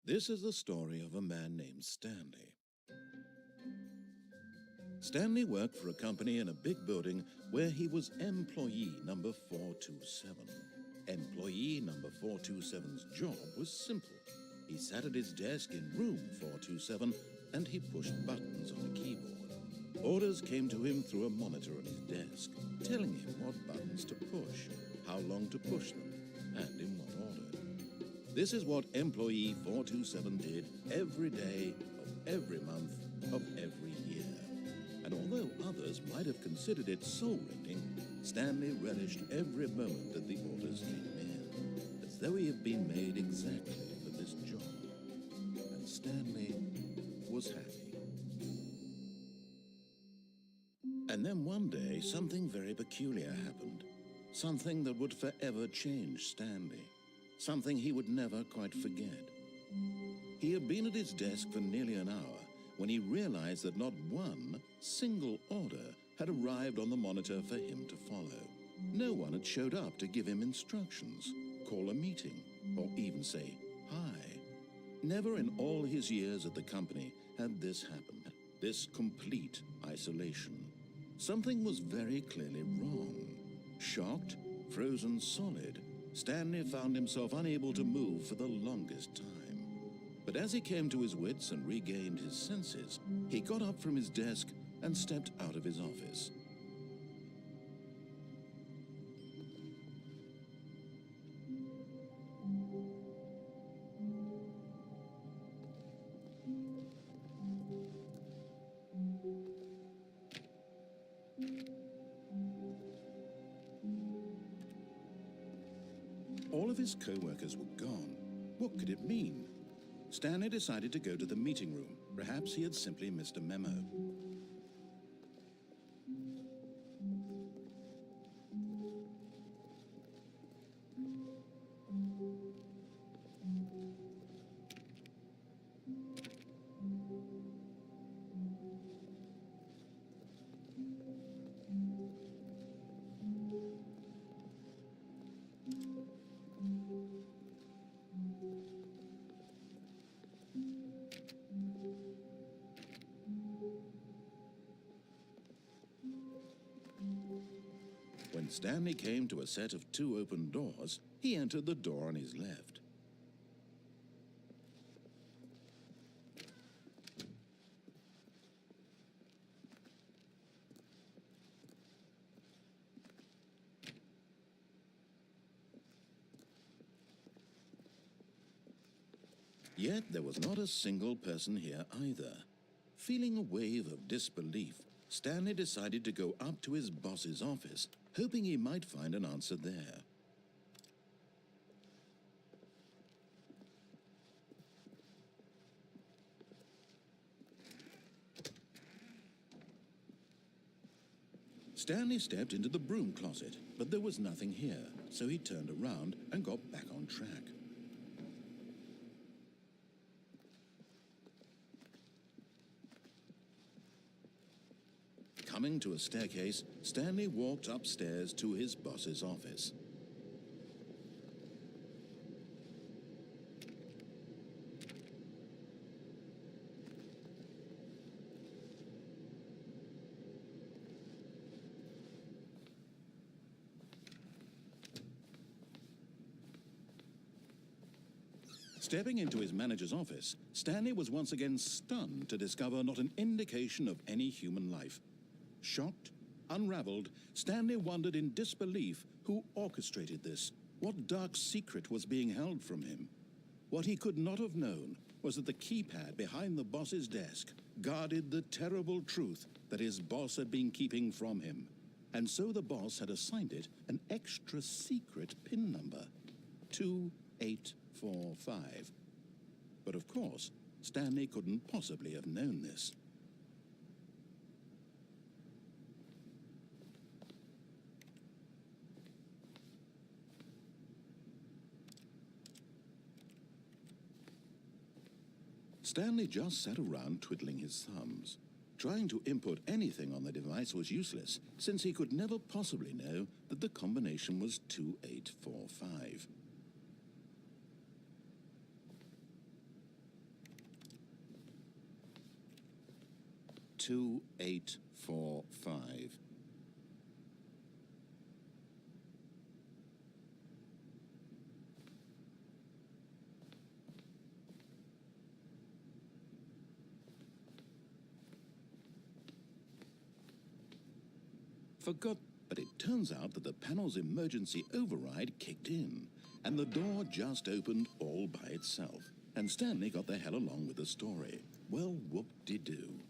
This is the story of a man named Stanley. Stanley worked for a company in a big building where he was employee number 427. Employee number 427's job was simple. He sat at his desk in room 427 and he pushed buttons on a keyboard. Orders came to him through a monitor on his desk, telling him what buttons to push, how long to push them, and in what order. This is what employee 427 did every day of every month of every year. And although others might have considered it soul-rending, Stanley relished every moment that the orders came in, as though he had been made exactly for this job. And Stanley was happy. And then one day, something very peculiar happened. Something that would forever change Stanley. Something he would never quite forget. He had been at his desk for nearly an hour when he realized that not one single order had arrived on the monitor for him to follow. No one had showed up to give him instructions, call a meeting, or even say hi. Never in all his years at the company had this happened, this complete isolation. Something was very clearly wrong. Shocked, frozen solid, Stanley found himself unable to move for the longest time. But as he came to his wits and regained his senses, he got up from his desk and stepped out of his office. All of his co-workers were gone. What could it mean? Stanley decided to go to the meeting room. Perhaps he had simply missed a memo. When Stanley came to a set of two open doors, he entered the door on his left. Yet there was not a single person here either. Feeling a wave of disbelief, Stanley decided to go up to his boss's office, hoping he might find an answer there. Stanley stepped into the broom closet, but there was nothing here, so he turned around and got back on track. Coming to a staircase, Stanley walked upstairs to his boss's office. Stepping into his manager's office, Stanley was once again stunned to discover not an indication of any human life. Shocked, unraveled, Stanley wondered in disbelief who orchestrated this, what dark secret was being held from him. What he could not have known was that the keypad behind the boss's desk guarded the terrible truth that his boss had been keeping from him, and so the boss had assigned it an extra secret PIN number, 2845. But of course, Stanley couldn't possibly have known this. Stanley just sat around twiddling his thumbs. Trying to input anything on the device was useless, since he could never possibly know that the combination was 2845. 2845. Forgot, but it turns out that the panel's emergency override kicked in, and the door just opened all by itself. And Stanley got the hell along with the story. Well, whoop-de-doo.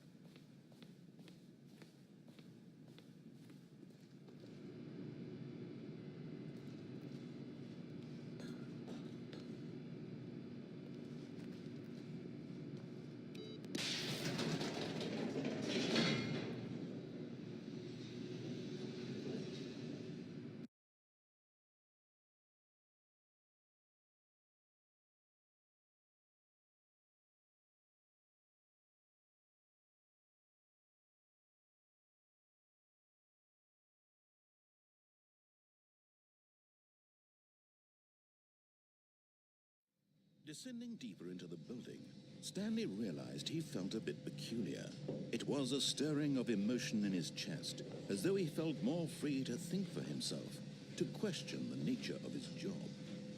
Descending deeper into the building, Stanley realized he felt a bit peculiar. It was a stirring of emotion in his chest, as though he felt more free to think for himself, to question the nature of his job.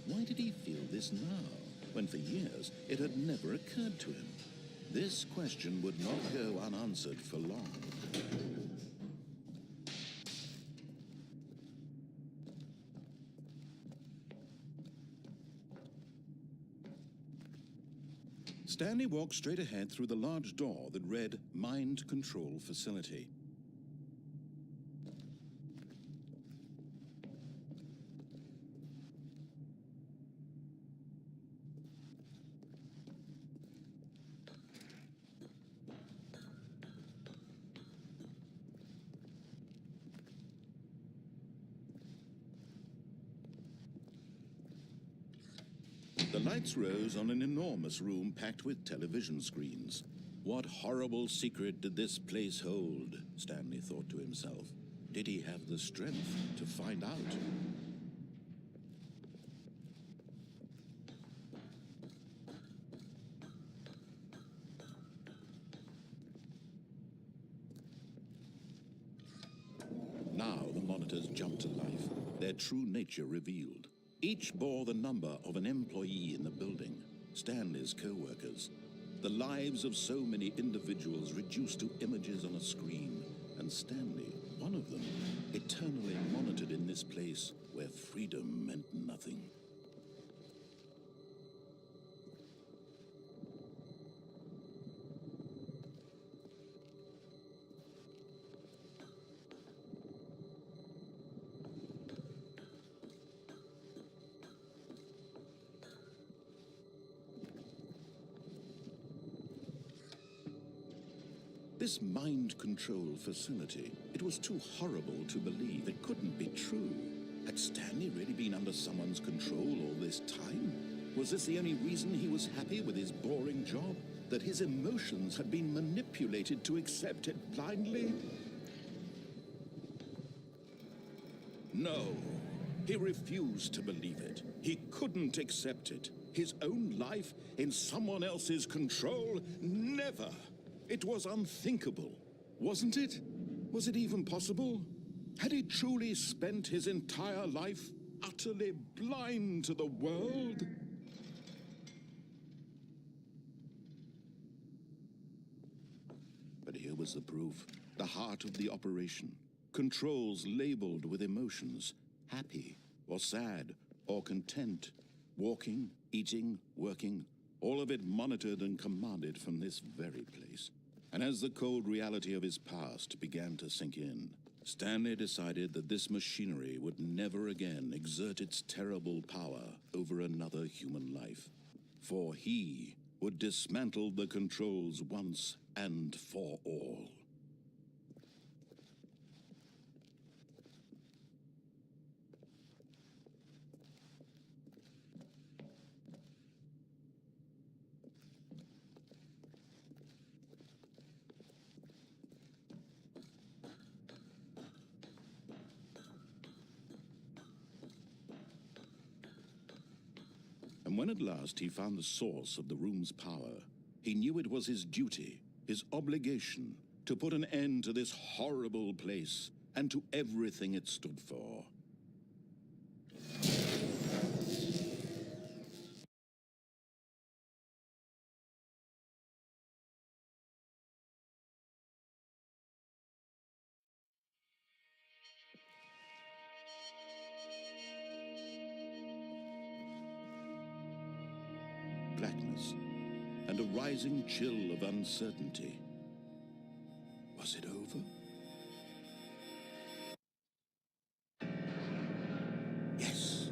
Why did he feel this now, when for years it had never occurred to him? This question would not go unanswered for long. Stanley walked straight ahead through the large door that read Mind Control Facility. The lights rose on an enormous room packed with television screens. What horrible secret did this place hold? Stanley thought to himself. Did he have the strength to find out? Now the monitors jumped to life, their true nature revealed. Each bore the number of an employee in the building, Stanley's co-workers. The lives of so many individuals reduced to images on a screen, and Stanley, one of them, eternally monitored in this place where freedom meant nothing. This mind control facility, it was too horrible to believe. It couldn't be true. Had Stanley really been under someone's control all this time? Was this the only reason he was happy with his boring job? That his emotions had been manipulated to accept it blindly? No, he refused to believe it. He couldn't accept it. His own life in someone else's control? Never! It was unthinkable, wasn't it? Was it even possible? Had he truly spent his entire life utterly blind to the world? But here was the proof. The heart of the operation. Controls labeled with emotions. Happy, or sad, or content. Walking, eating, working. All of it monitored and commanded from this very place. And as the cold reality of his past began to sink in, Stanley decided that this machinery would never again exert its terrible power over another human life. For he would dismantle the controls once and for all. And when at last he found the source of the room's power, he knew it was his duty, his obligation, to put an end to this horrible place and to everything it stood for. Blackness and a rising chill of uncertainty. Was it over? Yes,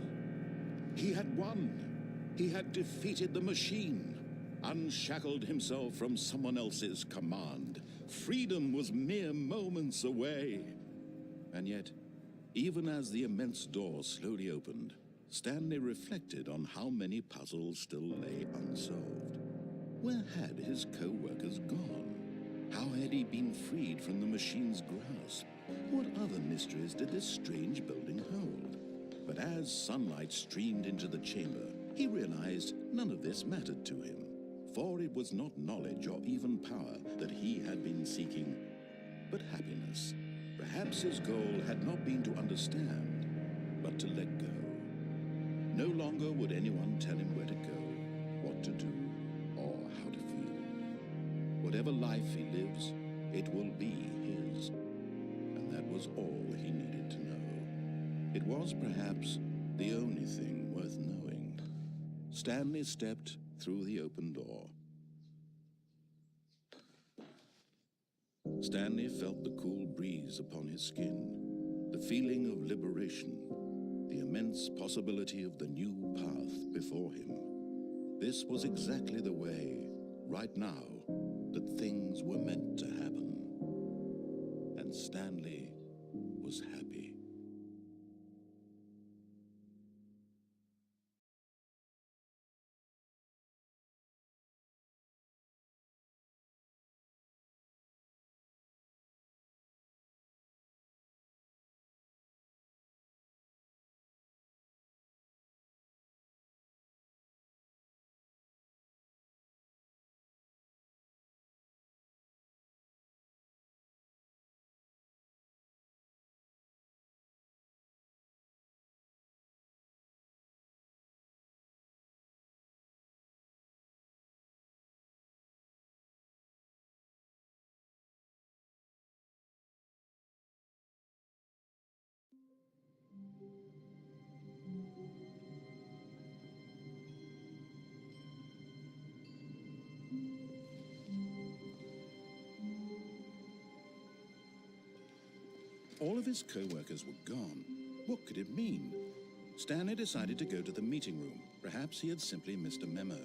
he had won. He had defeated the machine, unshackled himself from someone else's command. Freedom was mere moments away. And yet, even as the immense door slowly opened, Stanley reflected on how many puzzles still lay unsolved. Where had his co-workers gone? How had he been freed from the machine's grasp? What other mysteries did this strange building hold? But as sunlight streamed into the chamber, he realized none of this mattered to him, for it was not knowledge or even power that he had been seeking, but happiness. Perhaps his goal had not been to understand, but to let go. No longer would anyone tell him where to go, what to do, or how to feel. Whatever life he lives, it will be his. And that was all he needed to know. It was perhaps the only thing worth knowing. Stanley stepped through the open door. Stanley felt the cool breeze upon his skin, the feeling of liberation, the immense possibility of the new path before him. This was exactly the way, right now, that things were meant to happen. And Stanley was happy. All of his co-workers were gone. What could it mean? Stanley decided to go to the meeting room. Perhaps he had simply missed a memo.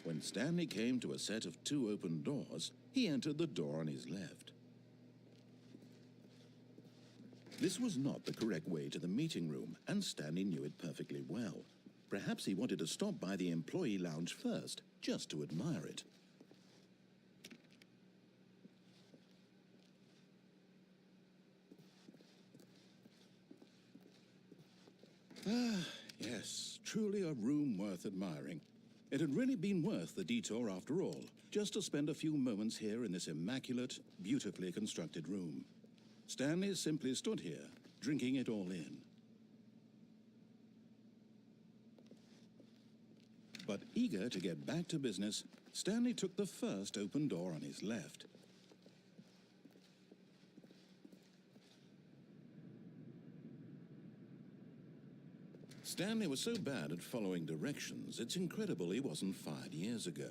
When Stanley came to a set of 2 open doors, he entered the door on his left. This was not the correct way to the meeting room, and Stanley knew it perfectly well. Perhaps he wanted to stop by the employee lounge first, just to admire it. Ah, yes, truly a room worth admiring. It had really been worth the detour after all, just to spend a few moments here in this immaculate, beautifully constructed room. Stanley simply stood here, drinking it all in. But eager to get back to business, Stanley took the first open door on his left. Stanley was so bad at following directions, it's incredible he wasn't fired years ago.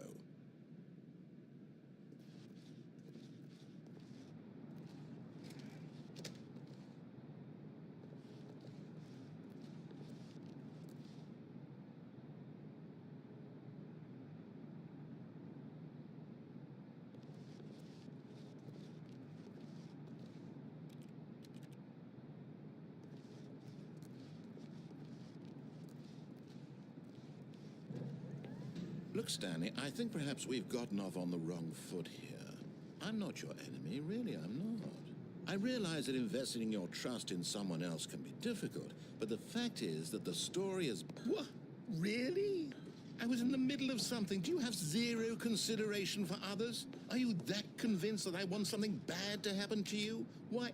Look, Stanley, I think perhaps we've gotten off on the wrong foot here. I'm not your enemy, really, I'm not. I realize that investing your trust in someone else can be difficult, but the fact is that the story is... What? Really? I was in the middle of something. Do you have zero consideration for others? Are you that convinced that I want something bad to happen to you? Why,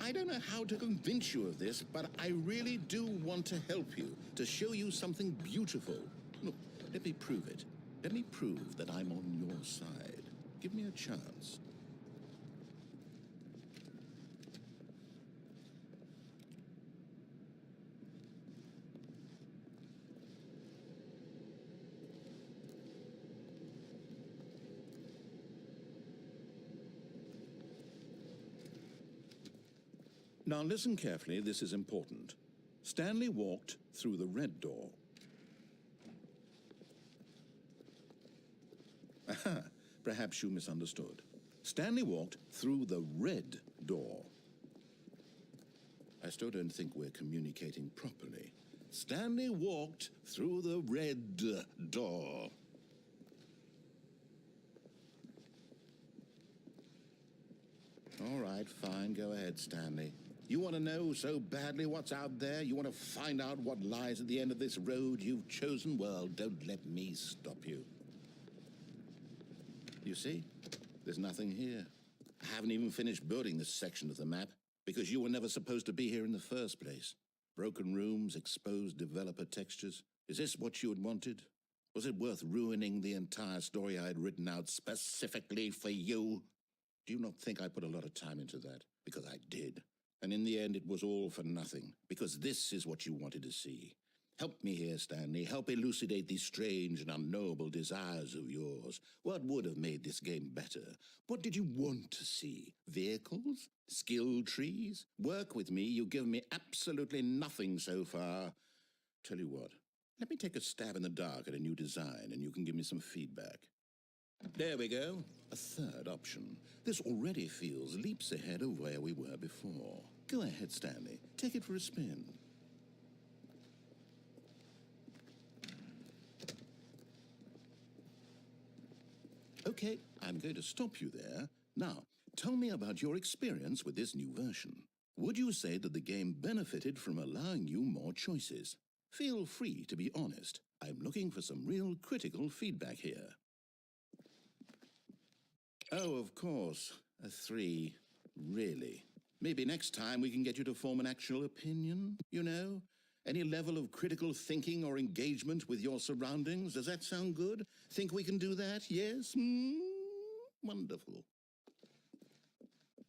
I don't know how to convince you of this, but I really do want to help you, to show you something beautiful. Look, let me prove it. Let me prove that I'm on your side. Give me a chance. Now listen carefully, this is important. Stanley walked through the red door. Aha, perhaps you misunderstood. Stanley walked through the red door. I still don't think we're communicating properly. Stanley walked through the red door. All right, fine, go ahead, Stanley. You want to know so badly what's out there? You want to find out what lies at the end of this road you've chosen? Well, don't let me stop you. You see, there's nothing here. I haven't even finished building this section of the map because you were never supposed to be here in the first place. Broken rooms, exposed developer textures. Is this what you had wanted? Was it worth ruining the entire story I had written out specifically for you? Do you not think I put a lot of time into that? Because I did. And in the end, it was all for nothing, because this is what you wanted to see. Help me here, Stanley. Help elucidate these strange and unknowable desires of yours. What would have made this game better? What did you want to see? Vehicles? Skill trees? Work with me. You've given me absolutely nothing so far. Tell you what, let me take a stab in the dark at a new design, and you can give me some feedback. There we go. A third option. This already feels leaps ahead of where we were before. Go ahead, Stanley. Take it for a spin. Okay, I'm going to stop you there. Now, tell me about your experience with this new version. Would you say that the game benefited from allowing you more choices? Feel free to be honest. I'm looking for some real critical feedback here. Oh, of course. A 3. Really? Maybe next time we can get you to form an actual opinion, you know? Any level of critical thinking or engagement with your surroundings? Does that sound good? Think we can do that? Yes? Wonderful.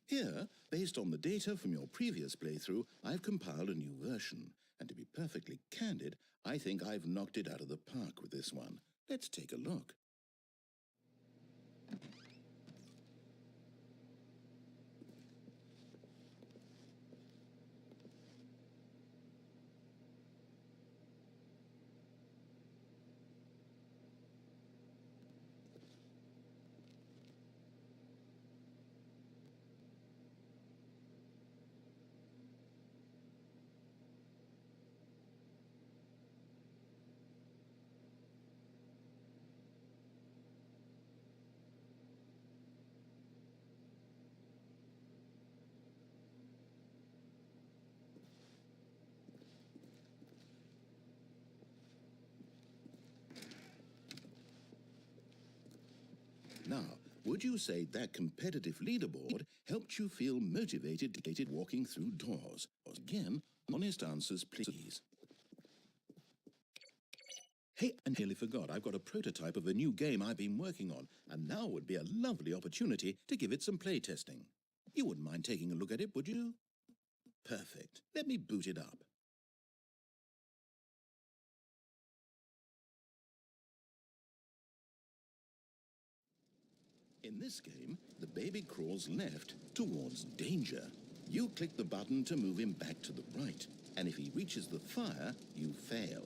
Here, based on the data from your previous playthrough, I've compiled a new version. And to be perfectly candid, I think I've knocked it out of the park with this one. Let's take a look. Now, would you say that competitive leaderboard helped you feel motivated walking through doors? Again, honest answers, please. Hey, I nearly forgot. I've got a prototype of a new game I've been working on, and now would be a lovely opportunity to give it some playtesting. You wouldn't mind taking a look at it, would you? Perfect. Let me boot it up. In this game, the baby crawls left towards danger. You click the button to move him back to the right, and if he reaches the fire, you fail.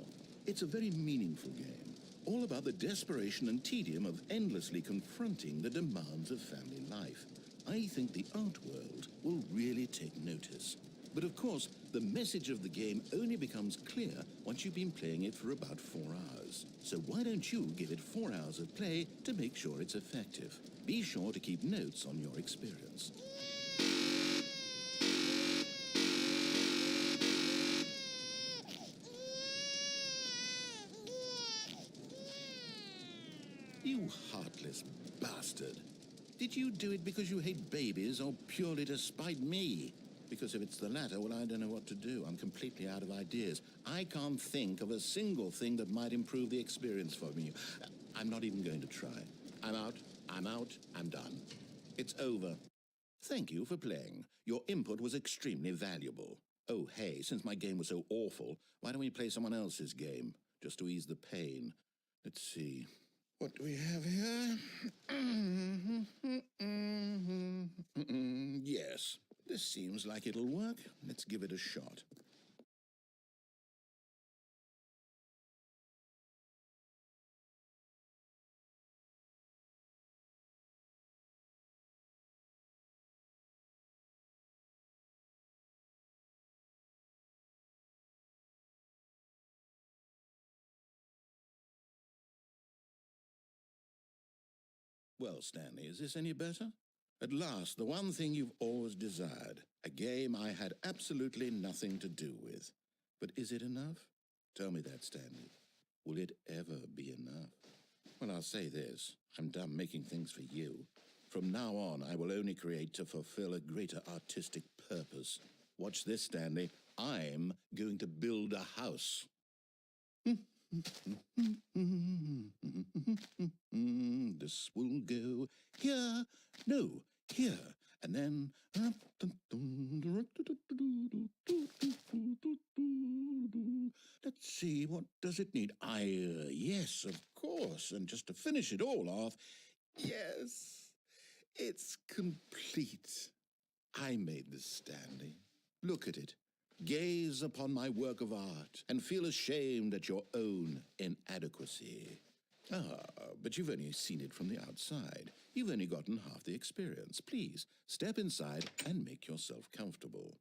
It's a very meaningful game, all about the desperation and tedium of endlessly confronting the demands of family life. I think the art world will really take notice. But of course, the message of the game only becomes clear once you've been playing it for about 4 hours. So why don't you give it 4 hours of play to make sure it's effective? Be sure to keep notes on your experience. You heartless bastard. Did you do it because you hate babies or purely to spite me? Because if it's the latter, well, I don't know what to do. I'm completely out of ideas. I can't think of a single thing that might improve the experience for me. I'm not even going to try. I'm out, I'm done. It's over. Thank you for playing. Your input was extremely valuable. Oh, hey, since my game was so awful, why don't we play someone else's game, just to ease the pain? Let's see. What do we have here? Yes, this seems like it'll work. Let's give it a shot. Well, Stanley, is this any better? At last, the one thing you've always desired, a game I had absolutely nothing to do with. But is it enough? Tell me that, Stanley. Will it ever be enough? Well, I'll say this. I'm done making things for you. From now on, I will only create to fulfill a greater artistic purpose. Watch this, Stanley. I'm going to build a house. This will go here, no, here, and then. Let's see, what does it need? Yes, of course, and just to finish it all off, yes, it's complete. I made this, Stanley. Look at it. Gaze upon my work of art and feel ashamed at your own inadequacy. But you've only seen it from the outside. You've only gotten half the experience. Please, step inside and make yourself comfortable.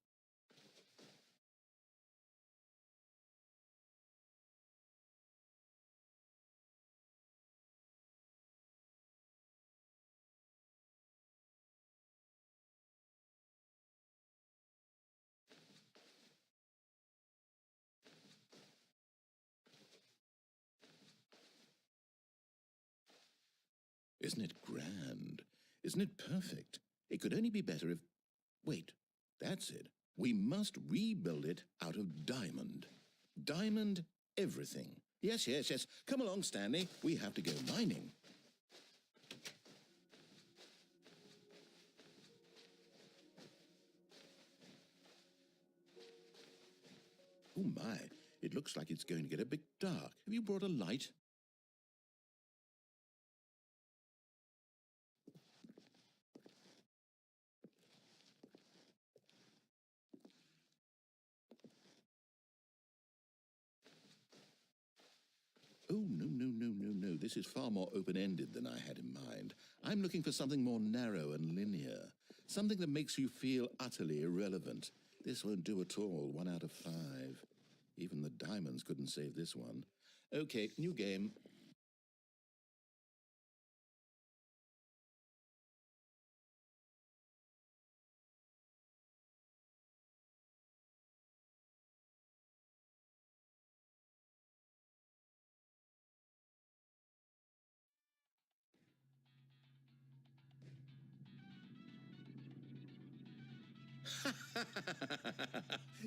Isn't it grand? Isn't it perfect? It could only be better if... Wait, that's it. We must rebuild it out of diamond. Diamond everything. Yes, yes, yes. Come along, Stanley. We have to go mining. Oh, my. It looks like it's going to get a bit dark. Have you brought a light? Oh, no, no, no, no, no. This is far more open-ended than I had in mind. I'm looking for something more narrow and linear. Something that makes you feel utterly irrelevant. This won't do at all. 1 out of 5. Even the diamonds couldn't save this one. Okay, new game.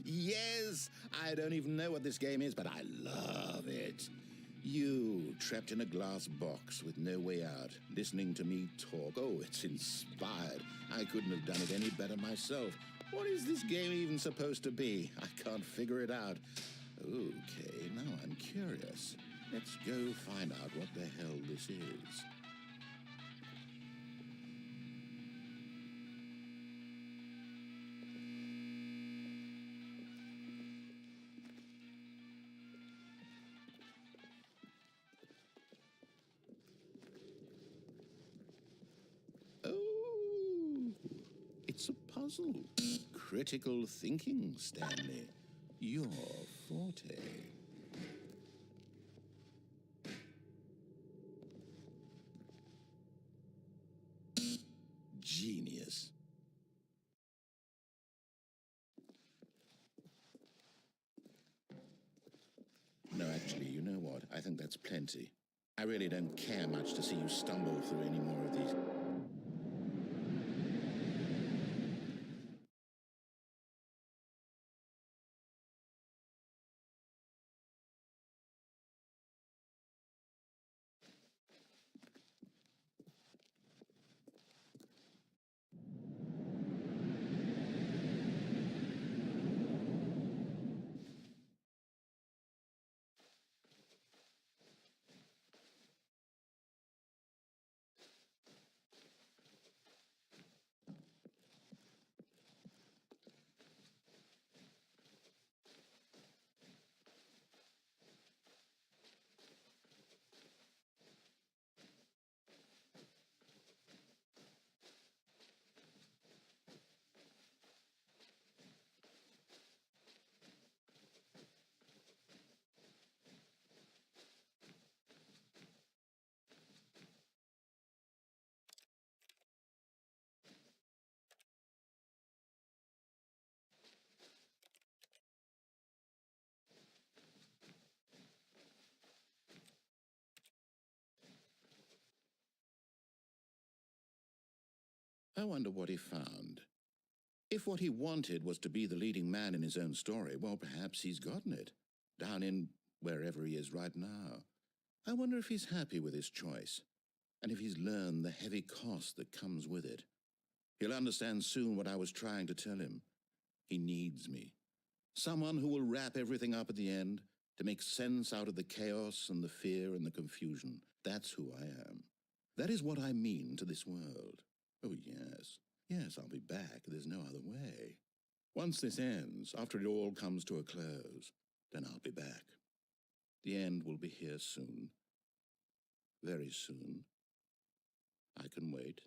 Yes! I don't even know what this game is, but I love it. You, trapped in a glass box with no way out, listening to me talk. Oh, it's inspired. I couldn't have done it any better myself. What is this game even supposed to be? I can't figure it out. Okay, now I'm curious. Let's go find out what the hell this is. Oh, It's a puzzle. Critical thinking, Stanley. Your forte. Genius. No, actually, you know what? I think that's plenty. I really don't care much to see you stumble through any more of these. I wonder what he found. If what he wanted was to be the leading man in his own story, well, perhaps he's gotten it, down in wherever he is right now. I wonder if he's happy with his choice, and if he's learned the heavy cost that comes with it. He'll understand soon what I was trying to tell him. He needs me. Someone who will wrap everything up at the end, to make sense out of the chaos and the fear and the confusion. That's who I am. That is what I mean to this world. Oh, yes. Yes, I'll be back. There's no other way. Once this ends, after it all comes to a close, then I'll be back. The end will be here soon. Very soon. I can wait.